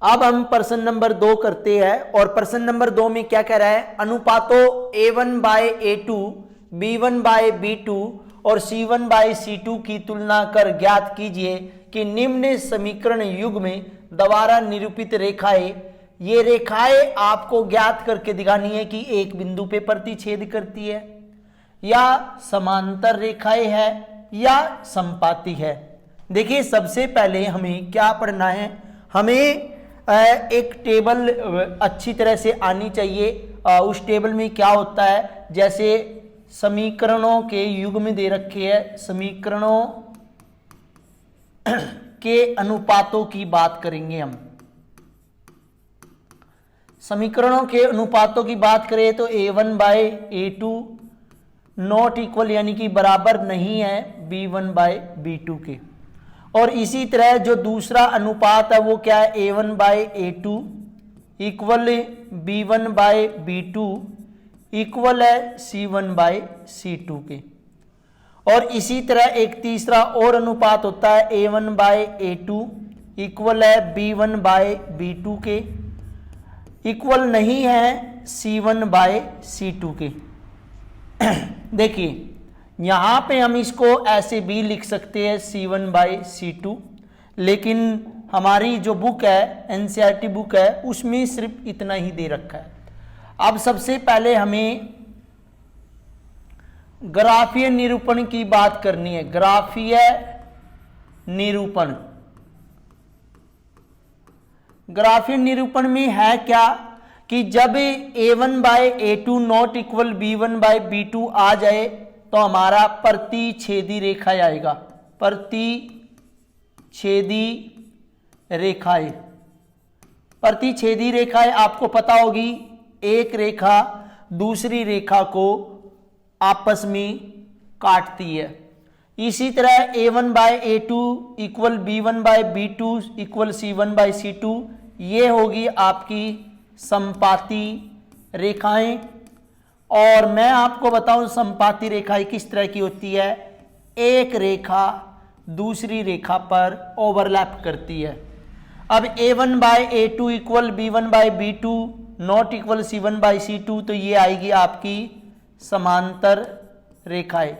अब हम प्रश्न नंबर 2 करते हैं और प्रश्न नंबर 2 में क्या कह रहा है, अनुपातों A1/A2, B1/B2 और C1/C2 की तुलना कर ज्ञात कीजिए कि निम्न समीकरण युग में द्वारा निरूपित रेखाएं, ये रेखाएं आपको ज्ञात करके दिखानी है कि एक बिंदु पे प्रतिच्छेद करती है या समांतर रेखाएं है या समपाती है। देखिए सबसे पहले हमें क्या पढ़ना है, हमें एक टेबल अच्छी तरह से आनी चाहिए। उस टेबल में क्या होता है, जैसे समीकरणों के युग में दे रखे हैं, समीकरणों के अनुपातों की बात करेंगे हम। समीकरणों के अनुपातों की बात करें तो A1/A2 नॉट इक्वल यानी कि बराबर नहीं है B1/B2 के। और इसी तरह जो दूसरा अनुपात है वो क्या है, A1/A2 इक्वल B1/B2 इक्वल है C1/C2 के। और इसी तरह एक तीसरा और अनुपात होता है A1/A2 इक्वल है B1/B2 के, इक्वल नहीं है C1/C2 के। देखिए यहां पे हम इसको ऐसे भी लिख सकते हैं C1/C2, लेकिन हमारी जो बुक है NCERT बुक है उसमें सिर्फ इतना ही दे रखा है। अब सबसे पहले हमें ग्राफीय निरूपण की बात करनी है। ग्राफीय निरूपण, ग्राफीय निरूपण में है क्या कि जब A1/A2 नॉट इक्वल B1/B2 आ जाए तो हमारा प्रतिच्छेदी रेखा आएगा। प्रतिच्छेदी रेखाएं, प्रतिच्छेदी रेखाएं आपको पता होगी, एक रेखा दूसरी रेखा को आपस में काटती है। इसी तरह A1/A2 equal B1/B2 equal C1/C2, ये होगी आपकी समपाती रेखाएं। और मैं आपको बताऊं समपाती रेखाएं किस तरह की होती है, एक रेखा दूसरी रेखा पर ओवरलैप करती है। अब A1/A2 equal B1/B2 not equal C1/C2, तो ये आएगी आपकी समांतर रेखाएं।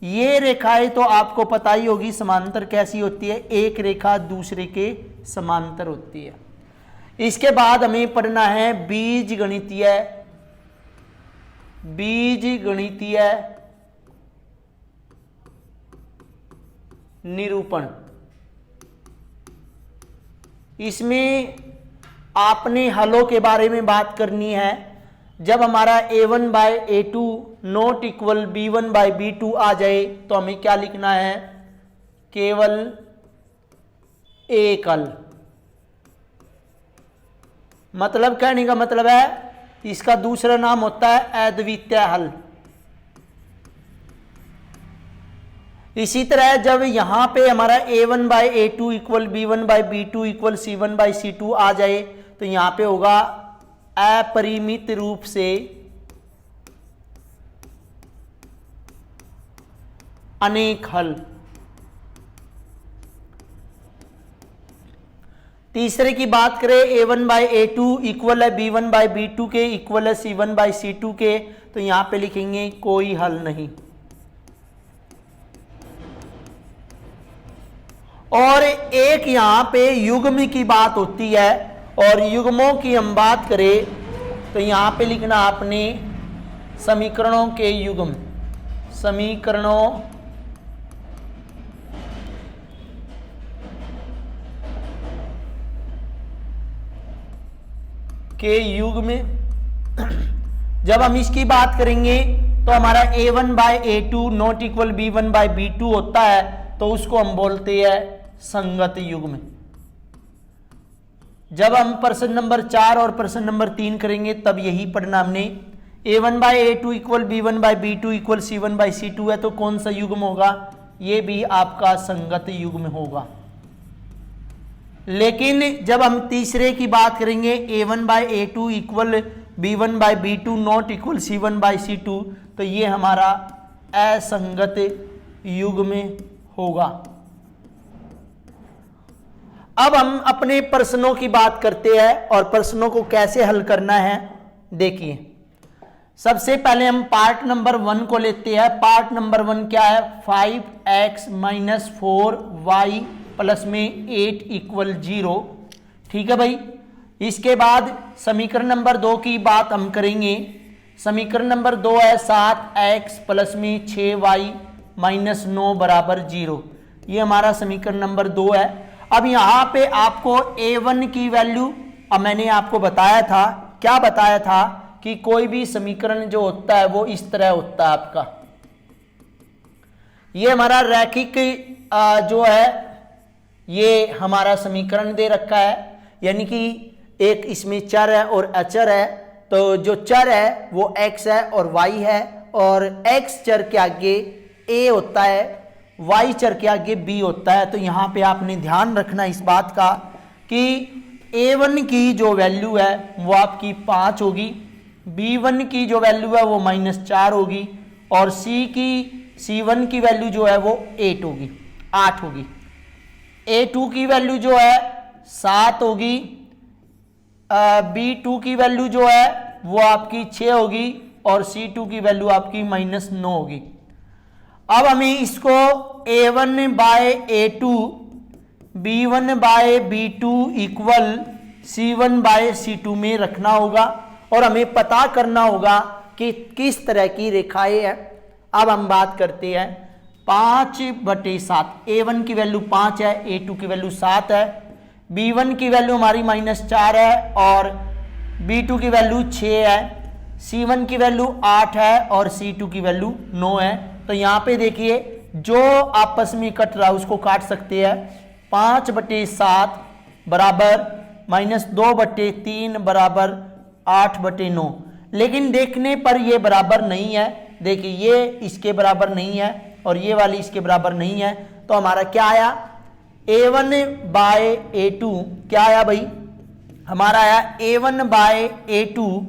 ये रेखाएं तो आपको पता ही होगी समांतर कैसी होती है, एक रेखा दूसरे के समांतर होती है। इसके बाद हमें पढ़ना है बीजगणितीय, बीजगणितीय निरूपण। इसमें आपने हलों के बारे में बात करनी है। जब हमारा A1/A2 नॉट इक्वल B1/B2 आ जाए तो हमें क्या लिखना है, केवल एक हल। मतलब कहने का मतलब है इसका दूसरा नाम होता है अद्वितीय हल। इसी तरह जब यहां पे हमारा A1/A2 equal B1/B2 equal C1/C2 आ जाए तो यहां पे होगा अपरिमित रूप से अनेक हल। तीसरे की बात करें A1/A2 इक्वल है B1/B2 के इक्वल है C1/C2 के, तो यहां पे लिखेंगे कोई हल नहीं। और एक यहां पे युग्म की बात होती है, और युग्मों की हम बात करें तो यहां पे लिखना आपने समीकरणों के युग्म, समीकरणों के युग में। जब हम इसकी बात करेंगे तो हमारा A1/A2 नॉट इक्वल B1/B2 होता है, तो उसको हम बोलते हैं संगत युग्म। जब हम प्रश्न नंबर 4 और प्रश्न नंबर 3 करेंगे तब यही पढ़ना हमने। A1/A2 equal B1/B2 equal C1/C2 है, तो कौन सा युग्म होगा, ये भी आपका संगत युग्म होगा। लेकिन जब हम तीसरे की बात करेंगे A1/A2 equal B1/B2 not equal C1/C2, तो ये हमारा असंगत युग्म होगा। अब हम अपने प्रश्नों की बात करते हैं और प्रश्नों को कैसे हल करना है। देखिए, सबसे पहले हम पार्ट नंबर 1 को लेते हैं। पार्ट नंबर 1 क्या है? 5x माइनस 4y प्लस में 8 इक्वल 0। ठीक है भाई। इसके बाद समीकरण नंबर 2 की बात हम करेंगे। समीकरण नंबर 2 है 7x प्लस में 6y माइनस 9 बराबर 0। ये हमारा समीकरण नंबर 2 है। अब यहाँ पे आपको a1 की वैल्यू, अब मैंने आपको बताया था, क्या बताया था कि कोई भी समीकरण जो होता है वो इस तरह होता है आपका। ये हमारा रैखिक जो है ये हमारा समीकरण दे रखा है, यानी कि एक इसमें चर है और अचर है। तो जो चर है वो x है और y है, और x चर के आगे a होता है, y चर के आगे b होता है। तो यहाँ पे आपने ध्यान रखना इस बात का कि a1 की जो वैल्यू है वो आपकी 5 होगी, b1 की जो वैल्यू है वो -4 होगी, और c1 की वैल्यू जो है वो 8 होगी। a2 की वैल्यू जो है 7 होगी, b2 की वैल्यू जो है वो आपकी 6 होगी, और c2 की वैल्यू आपकी -9 होगी। अब हमें इसको a1 by a2, b1 by b2 equal c1 by c2 में रखना होगा, और हमें पता करना होगा कि किस तरह की रेखाएं हैं। अब हम बात करते हैं 5/7। a1 की वैल्यू 5 है, a2 की वैल्यू 7 है, b1 की वैल्यू हमारी -4 है, और b2 की वैल्यू 6 है, c1 की वैल्यू 8 है, और c2 की वैल्यू 9 है। तो यहाँ पे देखिए जो आपस में कट रहा है उसको काट सकते हैं। 5/7 बराबर -2/3 बराबर 8/9। लेकिन देखने पर ये बराबर नहीं है। देखिए ये इसके बराबर नहीं है और ये वाली इसके बराबर नहीं है। तो हमारा क्या आया? a1 बाय a2 क्या आया भाई? हमारा आया a1 by a2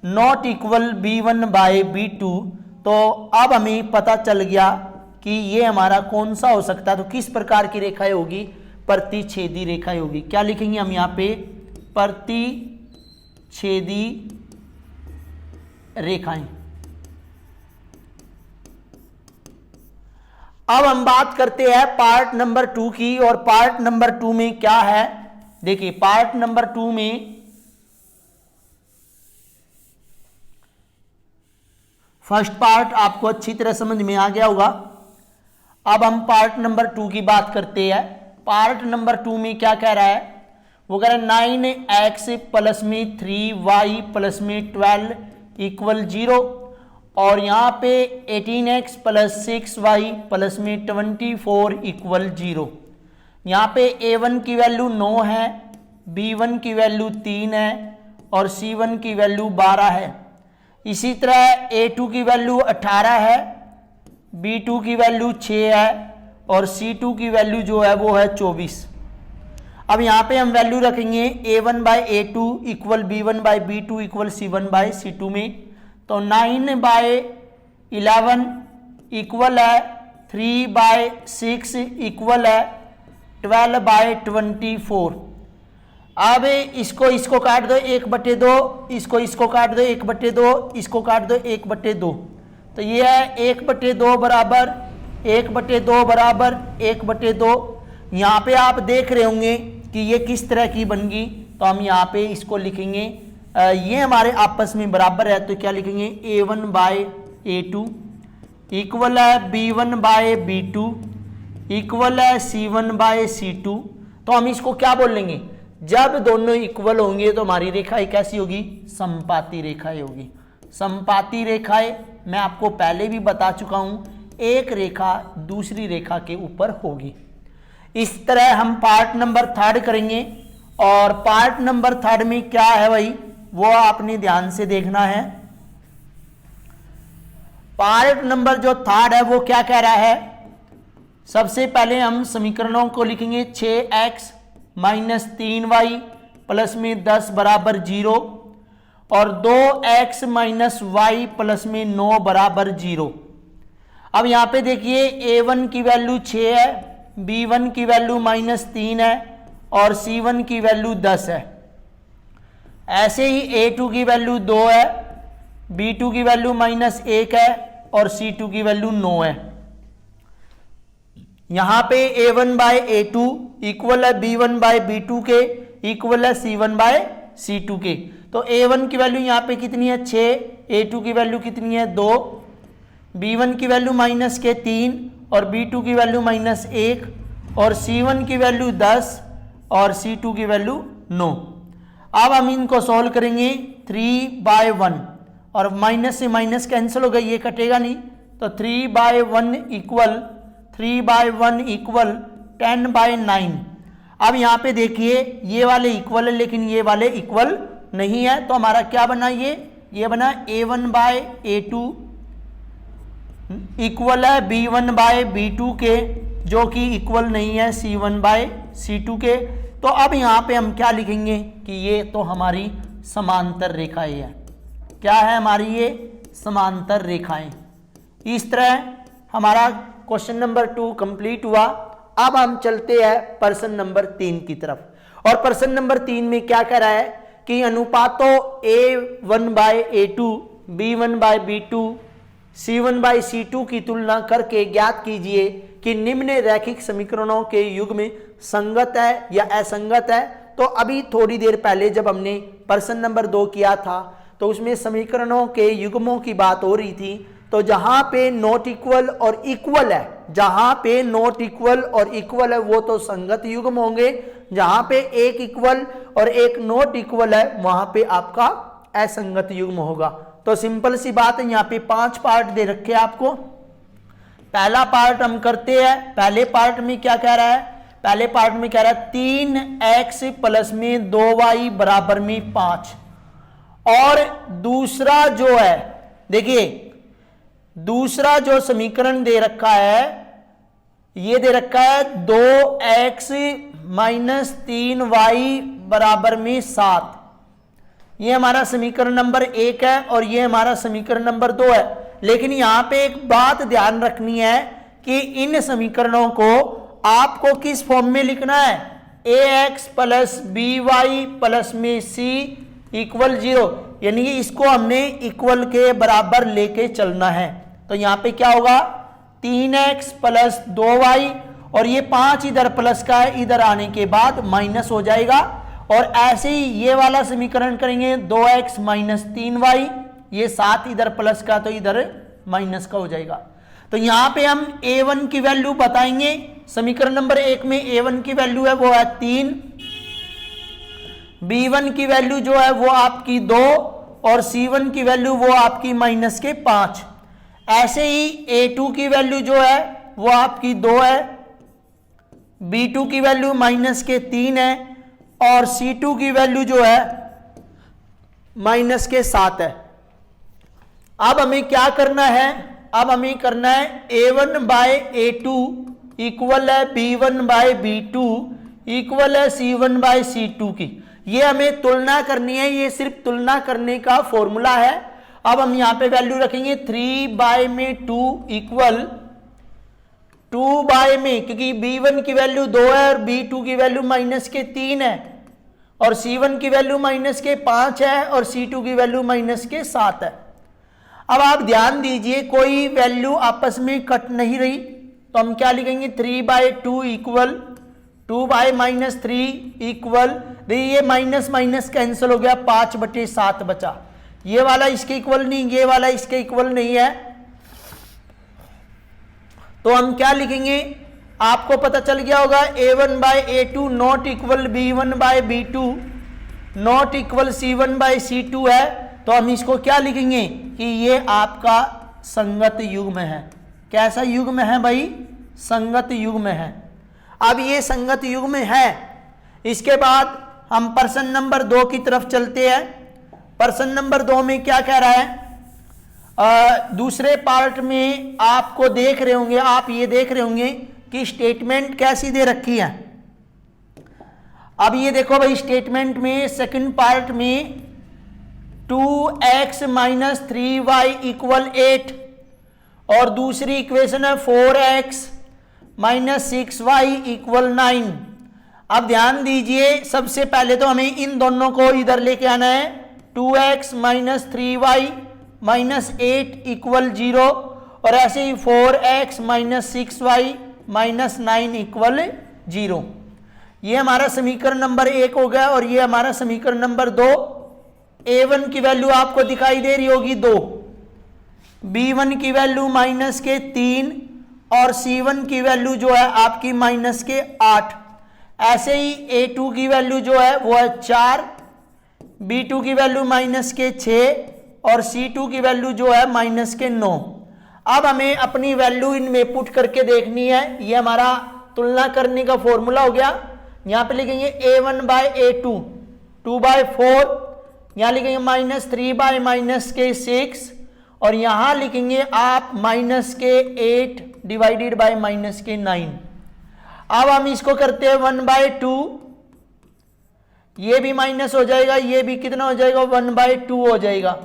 not equal b1 by b2। तो अब हमें पता चल गया कि ये हमारा कौन सा हो सकता है। तो किस प्रकार की रेखाएं होगी? प्रतिच्छेदी रेखाएं होगी। क्या लिखेंगे हम यहाँ पे? प्रतिच्छेदी रेखाएं। अब हम बात करते हैं पार्ट नंबर 2 की, और पार्ट नंबर 2 में क्या है? देखिए पार्ट नंबर 2 में फर्स्ट पार्ट आपको अच्छी तरह समझ में आ गया होगा। अब हम पार्ट नंबर 2 की बात करते हैं। पार्ट नंबर 2 में क्या कह रहा है? वो कह रहा है 9x प्लस में 3y प्लस में 12 इक्वल 0, और यहाँ पे 18x प्लस 6y प्लस में 24 इक्वल 0। यहाँ पे a1 की वैल्यू 9 है, b1 की वैल्यू 3 है, और c1 की वैल्यू 12 है। इसी तरह a2 की वैल्यू 18 है, b2 की वैल्यू 6 है, और c2 की वैल्यू जो है वो है 24। अब यहाँ पे हम वैल्यू रखेंगे a1 by a2 equal b1 by b2 equal c1 by c2 में। तो 9/11 इक्वल है 3/6 इक्वल है 12/24। अब इसको काट दो 1/2, इसको काट दो 1/2, इसको काट दो 1/2। तो ये है 1/2 बराबर 1/2 बराबर 1/2। यहाँ पे आप देख रहे होंगे कि ये किस तरह की बन गई। तो हम यहाँ पे इसको लिखेंगे, ये हमारे आपस में बराबर है। तो क्या लिखेंगे? a1 बाय a2 इक्वल है b1 बाय b2 इक्वल है c1 बाय c2। तो हम इसको क्या बोल लेंगे? जब दोनों इक्वल होंगे तो हमारी रेखाएं कैसी होगी? समपाती रेखाएं होगी। समपाती रेखाएं मैं आपको पहले भी बता चुका हूं, एक रेखा दूसरी रेखा के ऊपर होगी। इस तरह हम पार्ट नंबर 3 करेंगे, और पार्ट नंबर 3 में क्या है भाई वो आपने ध्यान से देखना है। पार्ट नंबर जो 3 है वो क्या कह रहा है? सबसे पहले हम समीकरणों को लिखेंगे 6x माइनस 3y प्लस में 10 बराबर 0, और 2x माइनस y प्लस में 9 बराबर 0। अब यहाँ पे देखिए a1 की वैल्यू 6 है, b1 की वैल्यू -3 है, और C1 की वैल्यू 10 है। ऐसे ही A2 की वैल्यू 2 है, B2 की वैल्यू -1 है और C2 की वैल्यू 9 है। यहां पे A1 बाय A2 इक्वल है B1 बाय B2 के, इक्वल है C1 बाय C2 के। तो A1 की वैल्यू यहां पे कितनी है 6, A2 की वैल्यू कितनी है 2, B1 की वैल्यू -3 और B2 की वैल्यू -1 और C1 की वैल्यू 10 और C2 की वैल्यू 9। अब हम इनको सॉल्व करेंगे 3/1 और माइनस से माइनस कैंसिल हो गई, ये कटेगा नहीं, तो 3/1 इक्वल 10/9। अब यहां पे देखिए ये वाले इक्वल है लेकिन ये वाले इक्वल नहीं है, तो हमारा क्या बना, ये बना A1 बाय A2 इक्वल है B1 बाय B2 के, जो कि इक्वल नहीं है C1 बाय C2 के। तो अब यहां पे हम क्या लिखेंगे कि ये तो हमारी समांतर रेखाएं है। क्या है हमारी ये समांतर रेखाएं। इस तरह हमारा क्वेश्चन नंबर 2 कंप्लीट हुआ। अब हम चलते हैं प्रश्न नंबर 3 की तरफ। और प्रश्न नंबर 3 में क्या कह रहा है कि अनुपातों A1 by A2, B1 by B2, C1 by C2 की तुलना करके ज्ञात कीजिए कि निम्न रैखिक समीकरणों के युग्म संगत है या असंगत है। तो अभी थोड़ी देर पहले जब हमने प्रश्न नंबर 2 किया था तो उसमें समीकरणों के युग्मों की बात हो रही थी। तो जहां पे नॉट इक्वल और इक्वल है, जहां पे नॉट इक्वल और इक्वल है वो तो संगत युग्म होंगे, जहां पे एक इक्वल और एक नॉट इक्वल है वहां पे आपका असंगत युग्म होगा। तो सिंपल सी बात है, यहाँ पे 5 पार्ट दे रखे आपको। पहला पार्ट हम करते हैं। पहले पार्ट में क्या कह रहा है, पहले पार्ट में कह रहा है 3x प्लस में 2y बराबर में 5। और दूसरा जो है, देखिए दूसरा जो समीकरण दे रखा है, ये दे रखा है 2x माइनस 3y बराबर में 7। ये हमारा समीकरण नंबर 1 है और ये हमारा समीकरण नंबर 2 है। लेकिन यहां पे एक बात ध्यान रखनी है कि इन समीकरणों को आपको किस फॉर्म में लिखना है, ax प्लस by प्लस में c इक्वल 0, यानी कि इसको हमने इक्वल के बराबर लेके चलना है। तो यहां पे क्या होगा 3x प्लस 2y और ये 5 इधर प्लस का है, इधर आने के बाद माइनस हो जाएगा। और ऐसे ही ये वाला समीकरण करेंगे 2x माइनस 3y, ये 7 इधर प्लस का तो इधर माइनस का हो जाएगा। तो यहां पे हम a1 की वैल्यू बताएंगे। समीकरण नंबर 1 में a1 की वैल्यू है वो है 3, b1 की वैल्यू जो है वो आपकी 2 और c1 की वैल्यू वो आपकी माइनस के 5। ऐसे ही a2 की वैल्यू जो है वो आपकी 2 है, b2 की वैल्यू माइनस के 3 है और c2 की वैल्यू जो है माइनस के 7 है। अब हमें क्या करना है, अब हमें करना है a1 बाय a2 इक्वल है b1 बाय b2 इक्वल है c1 बाय c2 की। ये हमें तुलना करनी है, ये सिर्फ तुलना करने का फॉर्मूला है। अब हम यहां पे वैल्यू रखेंगे 3 बाय में 2 इक्वल 2 बाय में, क्योंकि b1 की वैल्यू 2 है और b2 की वैल्यू माइनस के 3 है और c1 की वैल्यू माइनस के 5 है और c2 की वैल्यू माइनस के 7 है। अब आप ध्यान दीजिए कोई वैल्यू आपस में कट नहीं रही, तो हम क्या लिखेंगे 3 by 2 equal 2 by minus 3 equal, ये माइनस माइनस कैंसिल हो गया, 5/7 बचा। ये वाला इसके इक्वल नहीं, ये वाला इसके इक्वल नहीं है, तो हम क्या लिखेंगे, आपको पता चल गया होगा a1 by a2 not equal b1 by b2 not equal c1 by c2 है। तो हम इसको क्या लिखेंगे कि ये आपका संगत युग्म है। कैसा युग्म है भाई, संगत युग्म है। अब ये संगत युग्म है, इसके बाद हम प्रश्न नंबर 2 की तरफ चलते हैं। प्रश्न नंबर 2 में क्या कह रहा है, दूसरे पार्ट में आपको देख रहे होंगे, आप ये देख रहे होंगे कि स्टेटमेंट कैसी दे रखी है। अब ये देखो भाई स्टेटमेंट में सेकंड पार्ट में 2x माइनस 3y इक्वल 8 और दूसरी इक्वेशन है 4x माइनस 6y इक्वल 9। अब ध्यान दीजिए, सबसे पहले तो हमें इन दोनों को इधर लेके आना है। 2x minus 3y minus 8 equal 0, और ऐसे ही 4x minus 6y minus 9 equal 0। ये हमारा समीकरण नंबर 1 हो गया, और ये हमारा समीकरण नंबर 2। a1 की वैल्यू आपको दिखाई दे रही होगी 2, b1 की वैल्यू माइनस के 3, और c1 की वैल्यू जो है आपकी माइनस के 8। ऐसे ही a2 की वैल्यू जो है वो है 4, b2 की वैल्यू माइनस के 6, और c2 की वैल्यू जो है माइनस के 9। अब हमें अपनी वैल्यू इनमें पुट करके देखनी है। ये हमारा तुलना करने का फॉर्मूला हो गया। यहां पे लिखेंगे a1 बाय a2 2/4, यहां लिखेंगे माइनस 3 बाय माइनस के 6, और यहां लिखेंगे आप माइनस के 8 डिवाइडेड बाय माइनस के 9। अब हम इसको करते हैं 1/2, ये भी माइनस हो जाएगा, ये भी कितना हो जाएगा 1/2 हो जाएगा,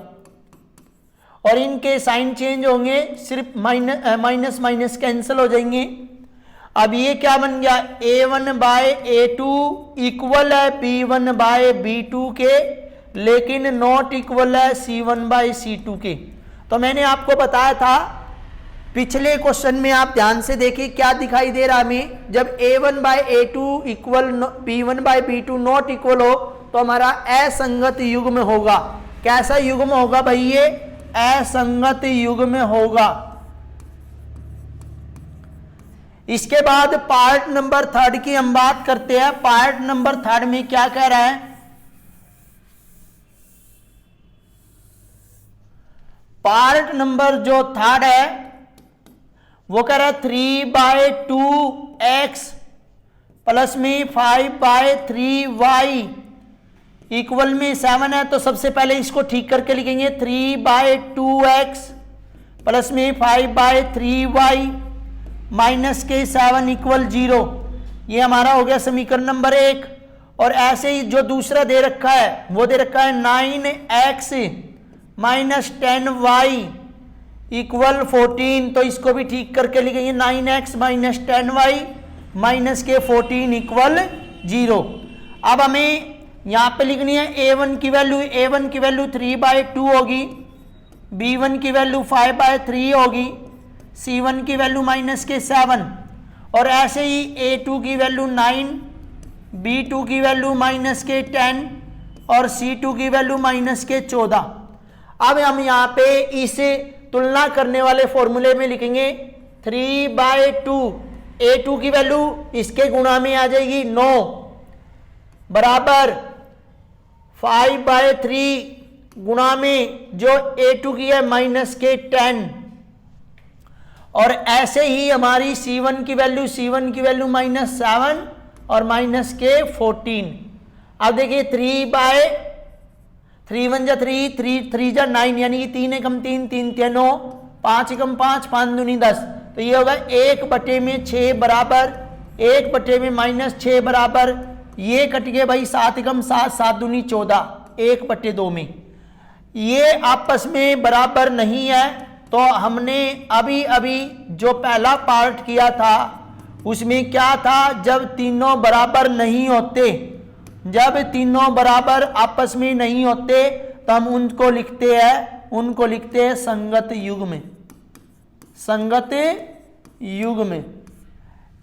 और इनके साइन चेंज होंगे, सिर्फ माइनस माइनस कैंसिल हो जाएंगे। अब ये क्या बन गया, a1 बाय a2 इक्वल है b1 बाय b2 के, लेकिन नॉट इक्वल है c1 बाय c2 के। तो मैंने आपको बताया था पिछले क्वेश्चन में, आप ध्यान से देखिए क्या दिखाई दे रहा है हमें, जब a1 by a2 equal b1 by b2 not equal हो तो हमारा असंगत युग्म होगा। कैसा युग्म होगा भाई, ये असंगत युग्म होगा। इसके बाद पार्ट नंबर 3 की हम बात करते हैं। पार्ट नंबर 3 में क्या कह रहा है, पार्ट नंबर जो 3 है वो कह रहा है 3/2x प्लस में 5/3y इक्वल में 7 है। तो सबसे पहले इसको ठीक करके लिखेंगे 3/2x प्लस में 5/3y माइनस के 7 इक्वल 0। ये हमारा हो गया समीकरण नंबर 1। और ऐसे ही जो दूसरा दे रखा है वो दे रखा है 9x माइनस 10y इक्वल 14। तो इसको भी ठीक करके लिखेंगे 9x माइनस 10y माइनस के 14 इक्वल 0। अब हमें यहां पे लिखनी है a1 की वैल्यू 3/2 होगी, b1 की वैल्यू 5/3 होगी, c1 की वैल्यू माइनस के 7, और ऐसे ही a2 की वैल्यू 9, b2 की वैल्यु माइनस के 10, और c2 की वैल्यू माइनस के 14। अब हम यहाँ पे इसे तुलना करने वाले फॉर्मूले में लिखेंगे 3/2, a2 की वैल्यू इसके गुणा में आ जाएगी 9 बराबर 5/3 गुणा में जो a2 की है माइनस के 10, और ऐसे ही हमारी c1 की वैल्यू माइनस 7 और माइनस के 14। अब देखिए 3/3 1 जा 3, 3 जा 9, यानी कि 3 एकम 3, 3 तिया 9, 5 एकम 5, 5 दूनी 10। तो ये होगा 1/6 बराबर 1/में -6 बराबर, ये कट गए भाई 7 एकम 7, 7 दूनी 14, 1/2 में। ये आपस में बराबर नहीं है। तो हमने अभी अभी जो पहला पार्ट किया था उसमें क्या था, जब तीनों बराबर नहीं होते, जब तीनों बराबर आपस में नहीं होते तो हम उनको लिखते हैं संगत युग्म, संगत युग्म।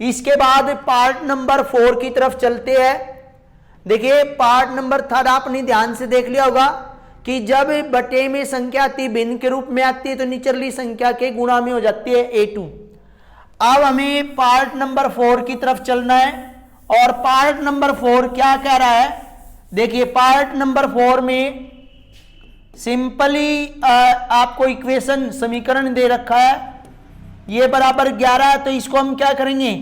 इसके बाद पार्ट नंबर 4 की तरफ चलते हैं। देखिए पार्ट नंबर 3 आपने ध्यान से देख लिया होगा कि जब बटे में संख्या आती भिन्न के रूप में आती है तो निचली संख्या के गुणा में हो जाती है a2। अब हमें पार्ट नंबर 4 की तरफ चलना है, और पार्ट नंबर 4 क्या कह रहा है, देखिए पार्ट नंबर 4 में सिंपली आपको इक्वेशन समीकरण दे रखा है, ये बराबर 11 है। तो इसको हम क्या करेंगे,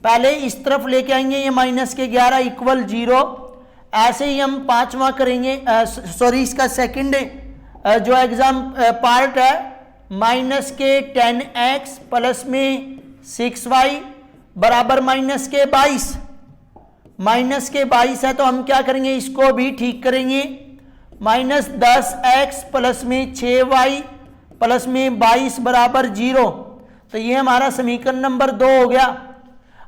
पहले इस तरफ लेके आएंगे, ये माइनस के 11 इक्वल 0। ऐसे ही हम पांचवा करेंगे, सॉरी इसका सेकंड जो एग्जाम पार्ट है, माइनस के 10x प्लस में 6y बराबर माइनस के 22, माइनस के 22 है। तो हम क्या करेंगे, इसको भी ठीक करेंगे, माइनस 10x प्लस में 6y प्लस में 22 बराबर 0। तो ये हमारा समीकरण नंबर 2 हो गया।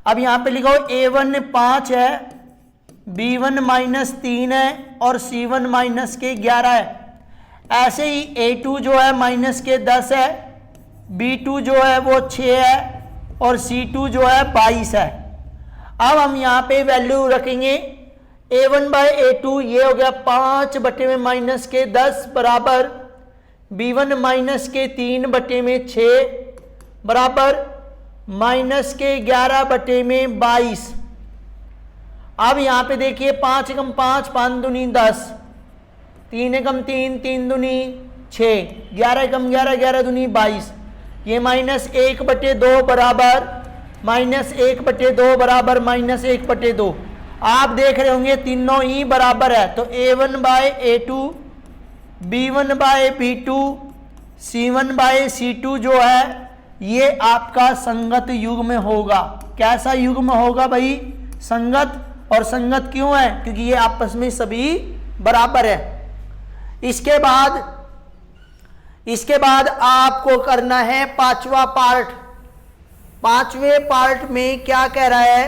अब यहां पे लिखो a1 5 है B1 माइनस 3 है और C1 माइनस के 11 है। ऐसे ही A2 जो है माइनस के 10 है, B2 जो है वो 6 है और C2 जो है 22 है। अब हम यहाँ पे वैल्यू रखेंगे A1 बाय A2, ये हो गया 5 बटे में माइनस के 10 बराबर B1 माइनस के 3 बटे में 6 बराबर माइनस के 11 बटे में 22। अब यहाँ पे देखिए 5 एकम 5, 5 दूनी 10, 3 एकम 3, 3 दूनी 6, 11 एकम 11, 11 दूनी 22। ये माइनस 1 बटे 2 बराबर माइनस 1 बटे 2 बराबर माइनस 1 बटे 2। आप देख रहे होंगे तीनों ही बराबर है, तो A1 by A2, B1 by B2, C1 by C2 जो है ये आपका संगत युग्म होगा। कैसा युग्म होगा भाई? संगत। और संगत क्यों है? क्योंकि ये आपस में सभी बराबर है। इसके बाद आपको करना है पांचवा पार्ट। पांचवें पार्ट में क्या कह रहा है?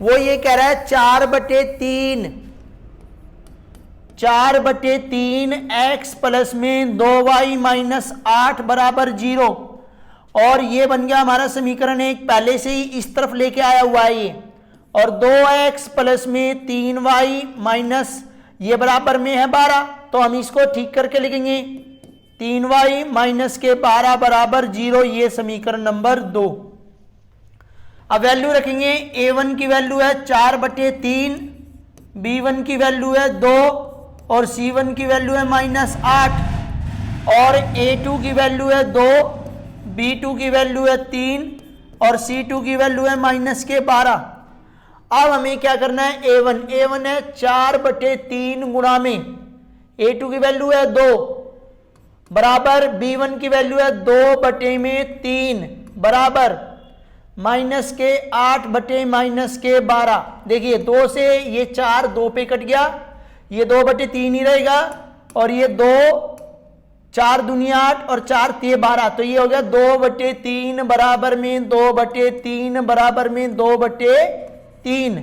वो ये कह रहा है 4/3 4/3 x प्लस में 2y माइनस 8 बराबर 0। और ये बन गया हमारा समीकरण एक, पहले से ही इस तरफ लेके आया हुआ है ये। और 2x प्लस में 3y माइनस ये बराबर में है 12, तो हम इसको ठीक करके लिखेंगे 3y माइनस के 12 बराबर 0। ये समीकरण नंबर 2। अब वैल्यू रखेंगे, A1 की वैल्यू है 4/3, B1 की वैल्यू है 2 और C1 की वैल्यू है माइनस 8 और A2 की वैल्यु है 2, B2 की वैल्यू है 3 और C2 की वैल्यू है माइनस के 12। अब हमें क्या करना है? A1 है 4/3 गुणा में A2 की वैल्यू है 2 बराबर B1 की वैल्यू है 2/3 बराबर माइनस के 8 बटे माइनस के 12। देखिए 2 से ये 4 2 पे कट गया, ये 2/3 ही रहेगा और ये 2 4 दूनी 8 और 4 3 12, तो ये हो गया 2/3 बराबर में 2/3 बराबर में 2/3।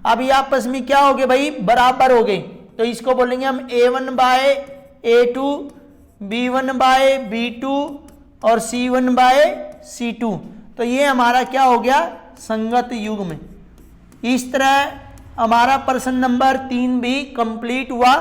अब ये आपस में क्या हो गए भाई? बराबर हो गए। तो इसको बोलेंगे हम A1 by A2, B1 by B2 और C1 बाय C2। तो ये हमारा क्या हो गया? संगत युग्म। इस तरह हमारा प्रश्न नंबर 3 भी कंप्लीट हुआ।